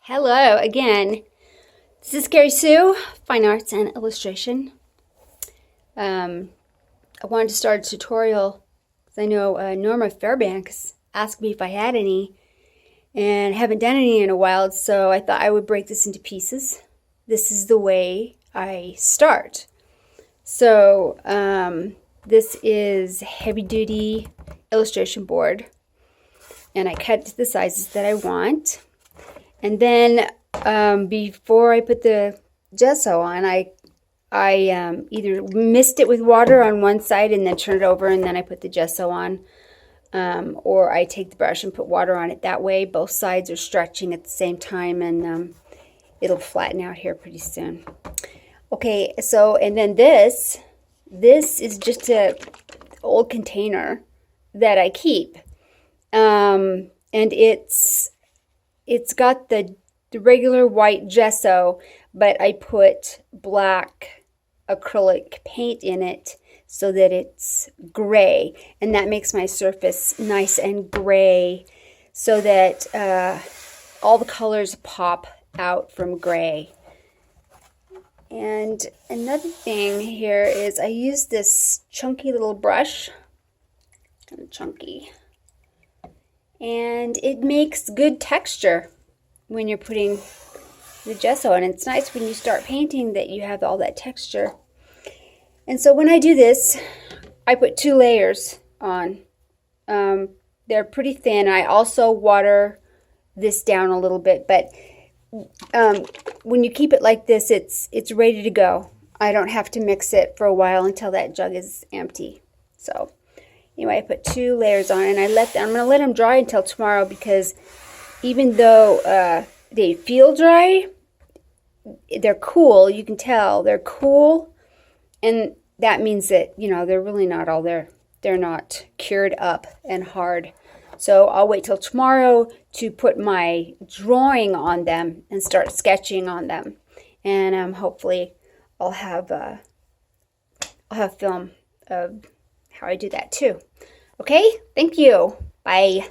Hello again. This is Carrie Sue, Fine Arts and Illustration. I wanted to start a tutorial because I know Norma Fairbanks asked me if I had any, and I haven't done any in a while, so I thought I would break this into pieces. This is the way I start. So this is heavy-duty illustration board, and I cut to the sizes that I want. And then before I put the gesso on, I either mist it with water on one side and then turn it over, and then I put the gesso on, or I take the brush and put water on it. That way both sides are stretching at the same time, and it'll flatten out here pretty soon. Okay, so and then this is just a old container that I keep, and it's got the regular white gesso, but I put black acrylic paint in it so that it's gray, and that makes my surface nice and gray so that all the colors pop out from gray. And another thing here is I use this chunky little brush, kind of chunky, and it makes good texture when you're putting the gesso on. It's nice when you start painting that you have all that texture. And so when I do this, I put 2 layers on. They're pretty thin. I also water this down a little bit, but when you keep it like this, it's ready to go. I don't have to mix it for a while until that jug is empty. So anyway, I put 2 layers on, and I'm going to let them dry until tomorrow, because even though they feel dry, they're cool. You can tell they're cool, and that means that, you know, they're really not all there. They're not cured up and hard. So I'll wait till tomorrow to put my drawing on them and start sketching on them, and hopefully I'll have film of how I do that too. Okay, thank you. Bye.